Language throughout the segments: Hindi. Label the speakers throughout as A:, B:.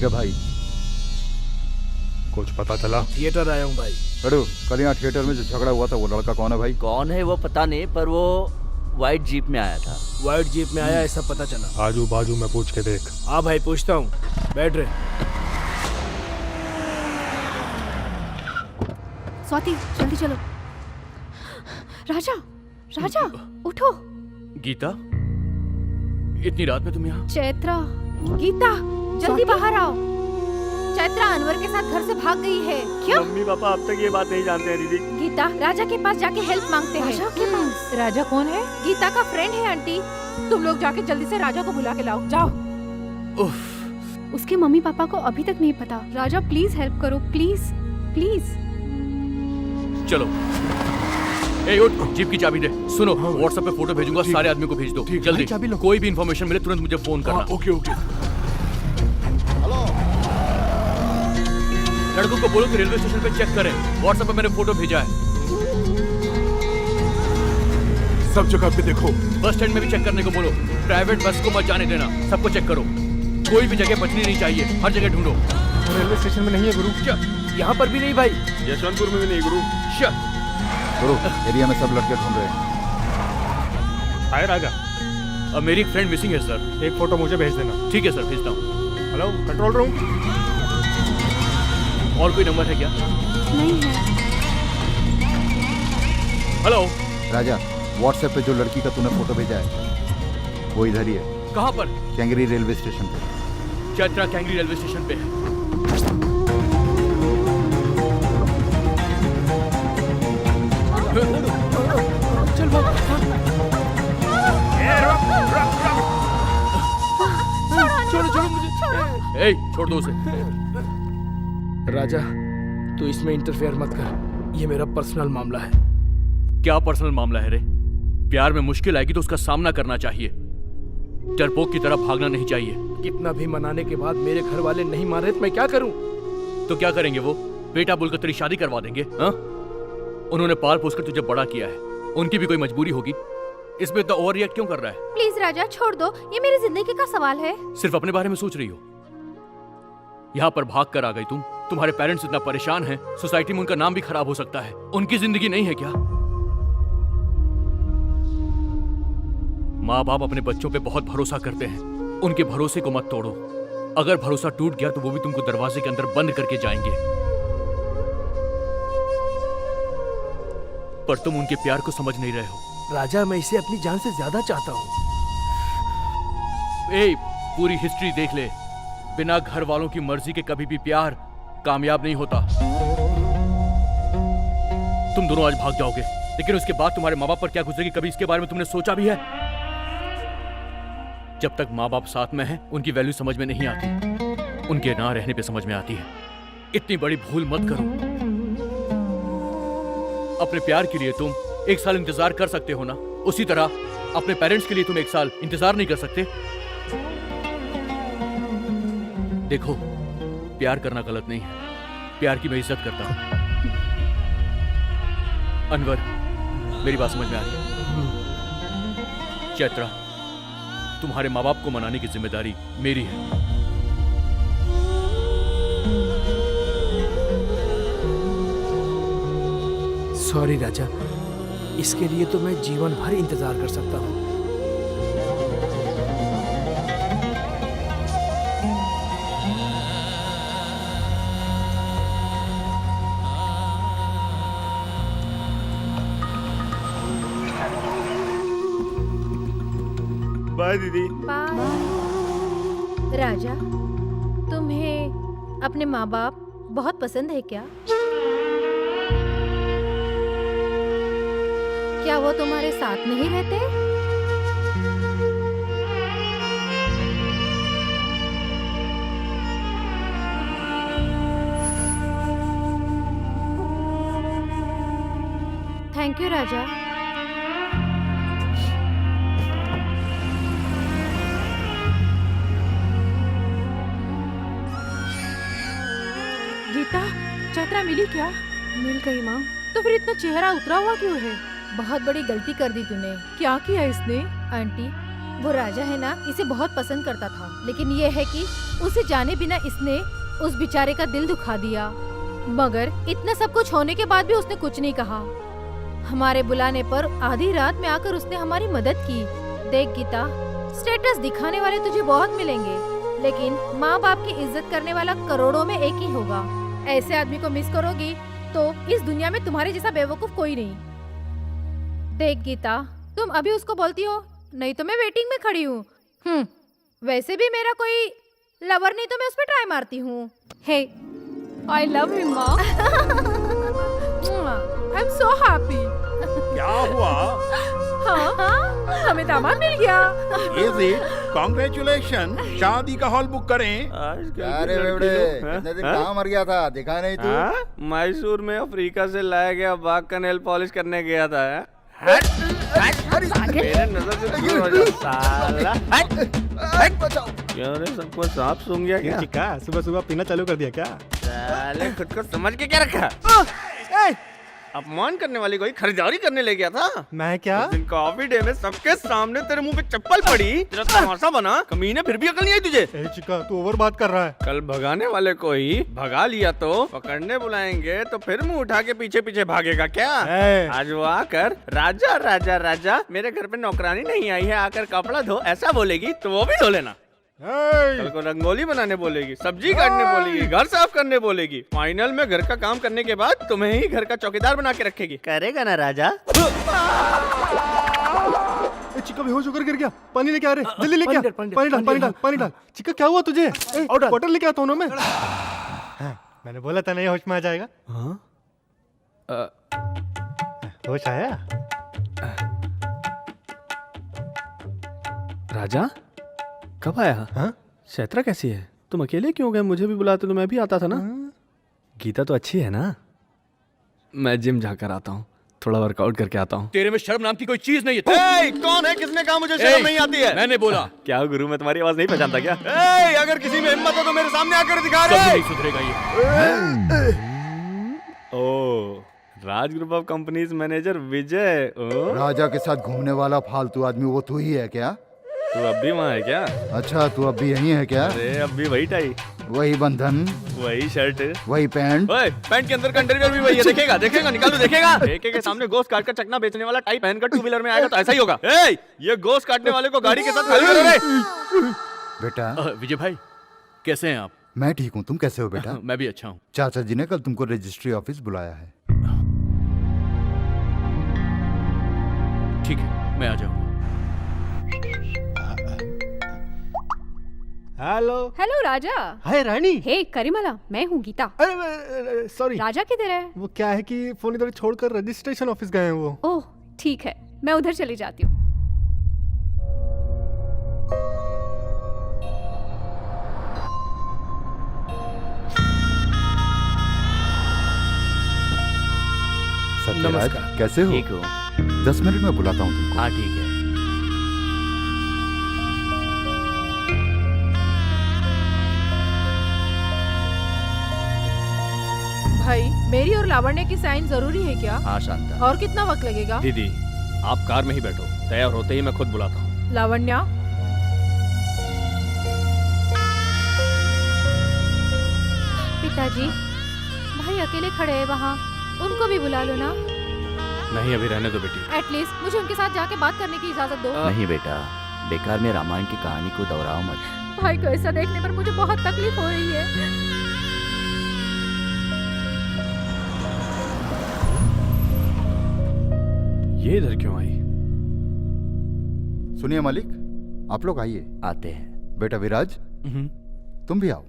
A: है भाई?
B: कुछ पता चला?
C: थिएटर आया हूँ भाई।
A: अरे कल यहाँ थिएटर में जो झगड़ा हुआ था वो लड़का कौन है भाई?
D: कौन है वो पता नहीं, पर वो व्हाइट जीप में आया था।
C: व्हाइट जीप में आया ऐसा पता चला।
B: आजू बाजू में पूछ के देख।
C: हाँ भाई पूछता हूँ, बैठ रहे।
E: स्वाति जल्दी चलो। राजा राजा उठो।
D: गीता, इतनी रात में तुम यहाँ?
E: चैत्रा, गीता जल्दी बाहर आओ। चैत्रा अनवर के साथ घर से भाग गई है। क्यों?
D: मम्मी पापा अब तक ये बात नहीं जानते हैं दीदी।
E: गीता राजा के पास जाके हेल्प मांगते हैं।
F: राजा के पास? राजा कौन है?
E: गीता का फ्रेंड है आंटी।
F: तुम लोग जाके जल्दी से राजा को बुला के लाओ, जाओ।
E: उसके मम्मी पापा को अभी तक नहीं पता। राजा प्लीज हेल्प करो, प्लीज प्लीज।
D: चलो ए उठ, जीप की चाबी दे। सुनो, व्हाट्सएप पे फोटो भेजूंगा, सारे आदमी को भेज दो जल्दी। कोई भी इंफॉर्मेशन मिले तुरंत मुझे फोन करना।
B: Okay okay.
D: लड़कों को बोलो कि रेलवे स्टेशन पे चेक करें, व्हाट्सएप पे मैंने फोटो भेजा है।
B: सब जगह पे देखो।
D: बस स्टैंड में भी चेक करने को बोलो। प्राइवेट बस को मत जाने देना, सबको चेक करो। कोई भी जगह बचनी नहीं चाहिए, हर जगह ढूंढो।
B: रेलवे स्टेशन में नहीं है गुरु।
D: क्या यहाँ पर भी नहीं भाई?
B: यशवंतपुर में भी नहीं गुरु।
A: गुरु एरिया में सब लड़के ढूंढ रहे हैं।
B: हाय राजा,
D: अब मेरी एक फ्रेंड मिसिंग है सर।
B: एक फोटो मुझे भेज देना।
D: ठीक है सर, भेजता हूँ।
B: Hello control room.
D: और कोई नंबर है क्या?
E: नहीं है।
D: हेलो
A: राजा, व्हाट्सएप पे जो लड़की का तूने फोटो भेजा है वो इधर ही है।
D: कहाँ पर?
A: कैंगरी रेलवे स्टेशन पे।
D: चैत्रा कैंगरी रेलवे स्टेशन पे है। चल भाग। छोड़ो छोड़ो मुझे। ए, छोड़ दो उसे।
C: राजा तू इसमें इंटरफेयर मत कर, ये मेरा पर्सनल मामला है।
D: क्या पर्सनल मामला है रे? प्यार में मुश्किल आएगी तो उसका सामना करना चाहिए, डरपोक की तरह भागना नहीं चाहिए।
C: कितना भी मनाने के बाद मेरे घर वाले नहीं मान रहे तो मैं क्या करूं?
D: तो क्या करेंगे वो? बेटा बोलकर तेरी शादी करवा देंगे? हाँ, उन्होंने पाल पोसकर तुझे बड़ा किया है, उनकी भी कोई मजबूरी होगी। इसमें इतना ओवर रिएक्ट क्यों कर रहा है?
E: प्लीज राजा छोड़ दो, ये मेरी जिंदगी का सवाल है।
D: सिर्फ अपने बारे में सोच रही हो? यहाँ पर भाग कर आ गई तुम। तुम्हारे पेरेंट्स इतना परेशान हैं, सोसाइटी में उनका नाम भी खराब हो सकता है। उनकी जिंदगी नहीं है क्या? माँ बाप अपने बच्चों पे बहुत भरोसा करते हैं, उनके भरोसे को मत तोड़ो। अगर भरोसा टूट गया तो वो भी तुमको दरवाजे के अंदर बंद करके जाएंगे। पर तुम उनके प्यार को समझ नहीं रहे हो।
C: राजा मैं इसे अपनी जान से ज्यादा चाहता हूँ।
D: ए, पूरी हिस्ट्री देख ले, बिना घर वालों की मर्जी के कभी भी प्यार कामयाब नहीं होता। तुम दोनों आज भाग जाओगे, लेकिन उसके बाद तुम्हारे माँ बाप पर क्या गुजरेगी कभी इसके बारे में तुमने सोचा भी है? जब तक माँ बाप साथ में हैं, उनकी वैल्यू समझ में नहीं आती, उनके ना रहने पे समझ में आती है। इतनी बड़ी भूल मत करो। अपने प्यार के लिए तुम 1 साल इंतजार कर सकते हो ना, उसी तरह अपने पेरेंट्स के लिए तुम 1 साल इंतजार नहीं कर सकते? देखो, प्यार करना गलत नहीं है, प्यार की मैं इज्जत करता हूं। अनवर, मेरी बात समझ में आ रही है? चैत्रा, तुम्हारे माँ बाप को मनाने की जिम्मेदारी मेरी है।
C: सॉरी राजा, इसके लिए तो मैं जीवन भर इंतजार कर सकता हूँ।
D: बाय दीदी।
E: बाय। राजा, तुम्हें अपने माँ बाप बहुत पसंद है क्या? क्या वो तुम्हारे साथ नहीं रहते? थैंक यू राजा।
F: गीता, चैत्रा मिली क्या?
E: मिल गई माँ।
F: तो फिर इतना चेहरा उतरा हुआ क्यों है?
E: बहुत बड़ी गलती कर दी तूने।
F: क्या किया इसने?
E: आंटी, वो राजा है ना, इसे बहुत पसंद करता था, लेकिन ये है कि उसे जाने बिना इसने उस बेचारे का दिल दुखा दिया। मगर इतना सब कुछ होने के बाद भी उसने कुछ नहीं कहा। हमारे बुलाने पर आधी रात में आकर उसने हमारी मदद की। देख गीता, स्टेटस दिखाने वाले तुझे बहुत मिलेंगे, लेकिन माँ बाप की इज्जत करने वाला करोड़ों में एक ही होगा। ऐसे आदमी को मिस करोगी तो इस दुनिया में तुम्हारे जैसा बेवकूफ कोई नहीं। देख गीता, तुम अभी उसको बोलती हो, नहीं तो मैं वेटिंग में खड़ी हूँ। वैसे भी मेरा कोई लवर नहीं तो मैं उस पर ट्राई मारती हूँ। हे,
F: आई लव हिम माँ। I am so happy.
G: क्या हुआ?
F: हाँ, हमें दामाद मिल गया।
G: Is it? Congratulations! शादी का हॉल बुक करें।
A: अरे बेवड़े, इतने दिन कहाँ मर गया था, दिखा नहीं तू?
H: मैसूर में अफ्रीका से लाया गया बाघ का नेल पॉलिश करने गया था। मेरे नजर से दूर हो जा साला।
A: बचाओ।
H: क्यों रे, सबको सांप सूंघ गया क्या?
B: चिक्का सुबह सुबह पीना चालू कर दिया क्या?
H: साले खुद को समझ के क्या रखा? अपमान करने वाली कोई खरीदारी करने ले गया था।
B: मैं क्या?
H: उस दिन कॉफी डे में सबके सामने तेरे मुंह पे चप्पल पड़ी, तेरा तमाशा बना। कमीने, फिर भी अकल नहीं आई तुझे?
B: ए चिक्का, तू ओवर बात कर रहा है।
H: कल भगाने वाले को ही भगा लिया तो पकड़ने बुलाएंगे तो फिर मुंह उठा के पीछे पीछे भागेगा क्या? आज वो आकर राजा राजा राजा मेरे घर पे नौकरानी नहीं आई है, आकर कपड़ा धो ऐसा बोलेगी तो वो भी धो लेना। कल को रंगोली बनाने बोलेगी, सब्जी काटने बोलेगी, घर साफ करने बोलेगी, फाइनल में घर का काम करने के बाद तुम्हें ही घर का चौकीदार बना के रखेगी। करेगा ना राजा?
B: चिक्का बेहोश होकर गिर गया। पानी लेके आ रहे, जल्दी लेके आ। पानी डाल। चिक्का क्या हुआ तुझे? बॉटल लेके आता हूँ ना मैं। मैंने बोला था नहीं, होश में आ जाएगा। होश आया?
H: राजा कब आया? हाँ? शैत्रा कैसी है? तुम अकेले क्यों गए? मुझे भी बुलाते तो मैं भी आता था ना। गीता तो अच्छी है ना? मैं जिम जाकर आता हूँ, थोड़ा वर्कआउट करके आता हूँ।
D: तेरे में शर्म नाम की कोई चीज नहीं है।
H: कौन है? किसने कहा मुझे शर्म नहीं आती है?
D: मैंने बोला।
H: क्या गुरु, मैं तुम्हारी आवाज नहीं पहचानता क्या? अगर किसी में हिम्मत हो तो मेरे सामने आकर दिखा
D: कभी
H: रहे।
D: नहीं सुधरेगा ये।
H: ओ, राज ग्रुप ऑफ कंपनीज मैनेजर विजय।
A: राजा के साथ घूमने वाला फालतू आदमी वो तू ही है क्या?
H: तू अब भी वहाँ है क्या?
A: अच्छा, तू अब भी यहीं है क्या?
H: अरे अब भी वही टाई,
A: वही बंधन,
H: वही शर्ट,
A: वही पैंट।
H: ओए, पैंट के अंदर का अंडरवियर भी वही है। देखेगा निकालू, देखेगा। एके के सामने गोश्त काट कर चकना बेचने वाला टाई पहनकर टू व्हीलर में आएगा तो ऐसा ही होगा। ये गोश्त काटने वाले को गाड़ी के साथ खाली करो रे।
A: बेटा
D: विजय भाई, कैसे हैं आप?
A: मैं ठीक हूँ, तुम कैसे हो बेटा?
D: मैं भी अच्छा हूँ।
A: चाचा जी ने कल तुमको रजिस्ट्री ऑफिस बुलाया है।
D: ठीक है, मैं आ जाऊँगा।
F: हेलो राजा।
B: हाय रानी।
F: हे करिमला, मैं हूँ गीता।
B: अरे सॉरी।
F: राजा किधर है?
B: वो क्या है कि फोन इधर छोड़कर रजिस्ट्रेशन ऑफिस गए हैं वो।
F: ओह ठीक है, मैं उधर चली जाती हूँ।
A: सत्यराज, कैसे हो?
D: ठीक हो?
A: 10 मिनट में बुलाता हूँ तुमको।
D: हाँ ठीक है।
F: भाई, मेरी और लावण्य की साइन जरूरी है क्या?
D: हाँ शांता।
F: और कितना वक्त लगेगा?
H: दीदी, आप कार में ही बैठो, तैयार होते ही मैं खुद बुलाता हूँ।
F: लावण्या,
E: पिताजी, भाई अकेले खड़े हैं वहाँ, उनको भी बुला लो ना।
H: नहीं, अभी रहने दो बेटी।
E: एटलीस्ट मुझे उनके साथ जाके बात करने की इजाजत दो।
I: नहीं बेटा, बेकार में रामायण की कहानी को दोहराओ मत।
F: भाई को ऐसा देखने पर मुझे बहुत तकलीफ हो रही है।
H: ये इधर क्यों आई?
A: सुनिए मालिक, आप लोग आइए।
I: आते हैं।
A: बेटा विराज, तुम भी आओ।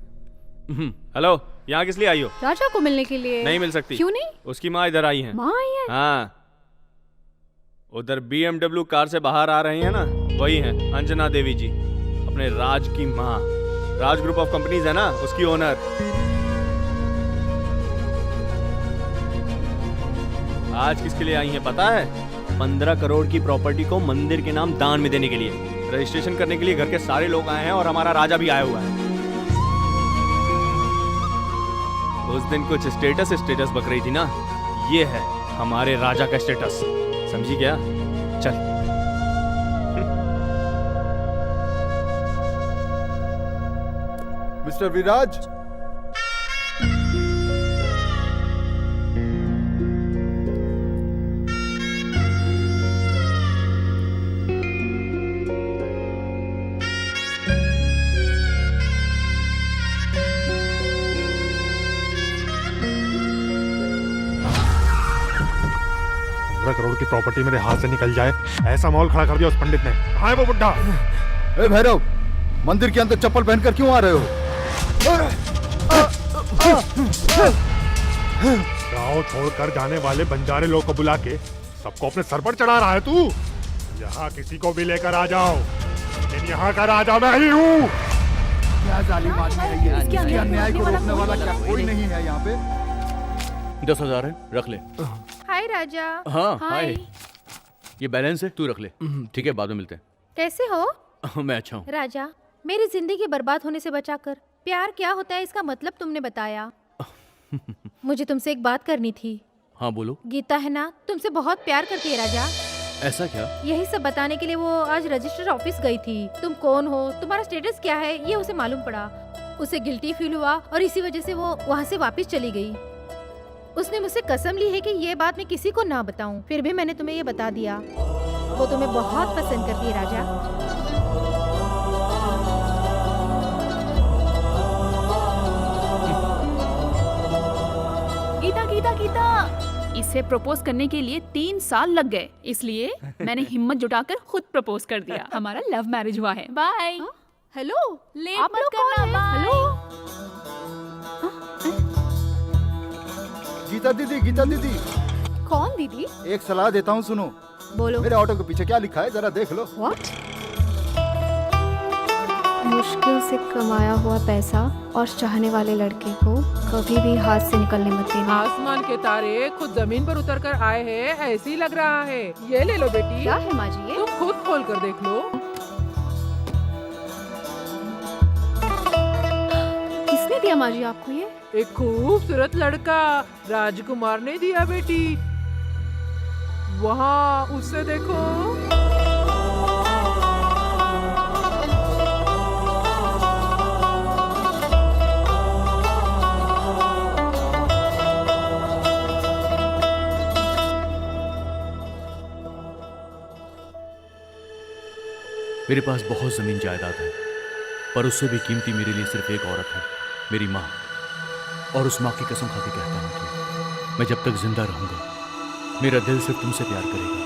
H: हेलो, यहाँ किस लिए आई हो?
F: राजा को मिलने के लिए।
H: नहीं मिल सकती।
F: क्यों नहीं?
H: उसकी माँ इधर आई है।
F: माँ आई है?
H: हाँ, उधर BMW कार से बाहर आ रही है ना, वही है अंजना देवी जी, अपने राज की माँ। राज ग्रुप ऑफ कंपनीज है ना, उसकी ओनर। आज किसके लिए आई हैं पता है? 15 करोड़ की प्रॉपर्टी को मंदिर के नाम दान में देने के लिए। रजिस्ट्रेशन करने के लिए घर के सारे लोग आए हैं और हमारा राजा भी आया हुआ है। उस दिन कुछ स्टेटस बक रही थी ना, ये है हमारे राजा का स्टेटस। समझी क्या? चल।
A: मिस्टर विराज,
B: करोड़ की प्रॉपर्टी मेरे हाथ से निकल जाए, ऐसा माहौल खड़ा कर दिया उस पंडित ने। कहाँ है वो बुड्ढा?
A: ए भैरव, मंदिर के अंदर चप्पल पहनकर क्यों आ रहे हो?
B: गाँव छोड़कर जाने वाले बंजारे लोग को बुला के सबको अपने सर पर चढ़ा रहा है तू। यहाँ किसी को भी लेकर आ जाओ, लेकिन यहाँ का राजा मैं ही हूँ।
A: क्या जालिम आदमी है ये? इसके अन्याय को रोकने वाला क्या कोई नहीं है यहाँ पे?
D: 10,000 है, रख ले।
E: हाय राजा।
D: हाँ हाय। ये बैलेंस है, तू रख ले। ठीक है, बाद में मिलते हैं।
E: कैसे हो?
D: मैं अच्छा हूँ।
E: राजा, मेरी जिंदगी बर्बाद होने से बचाकर प्यार क्या होता है इसका मतलब तुमने बताया। मुझे तुमसे एक बात करनी थी।
D: हाँ बोलो।
E: गीता है ना, तुमसे बहुत प्यार करती है राजा।
D: ऐसा क्या?
E: यही सब बताने के लिए वो आज रजिस्टर ऑफिस गई थी। तुम कौन हो, तुम्हारा स्टेटस क्या है, ये उसे मालूम पड़ा। उसे गिल्टी फील हुआ और इसी वजह से वो वहाँ से वापस चली गई। उसने मुझसे कसम ली है कि ये बात मैं किसी को ना बताऊं। फिर भी मैंने तुम्हें ये बता दिया। वो तुम्हें बहुत पसंद करती है राजा।
F: गीता गीता गीता, इसे प्रपोज करने के लिए 3 साल लग गए, इसलिए मैंने हिम्मत जुटाकर खुद प्रपोज कर दिया। हमारा लव मैरिज हुआ है। बाय।
E: हेलो,
F: लेट
E: आप
F: मत
E: लोग
F: करना।
E: कौन हैं?
F: बाय।
E: हेलो।
A: गीता दीदी, गीता दीदी,
E: कौन दीदी?
A: एक सलाह देता हूँ, सुनो।
E: बोलो।
A: मेरे ऑटो के पीछे क्या लिखा है, जरा देख लो।
E: व्हाट? मुश्किल से कमाया हुआ पैसा और चाहने वाले लड़के को कभी भी हाथ से निकलने मत देना।
F: आसमान के तारे खुद जमीन पर उतर कर आए हैं, ऐसे ही लग रहा है। ये ले लो बेटी,
E: क्या है माँ जी ये?
F: तुम खुद खोल कर देख लो।
E: किसने दिया माँ जी आपको ये?
F: एक खूबसूरत लड़का राजकुमार ने दिया बेटी। वहाँ उससे देखो।
D: मेरे पास बहुत जमीन जायदाद है, पर उससे भी कीमती मेरे लिए सिर्फ एक औरत है, मेरी माँ। और उस माँ की कसम खा के कहता हूँ कि मैं जब तक जिंदा रहूंगा, मेरा दिल सिर्फ तुमसे प्यार करेगा।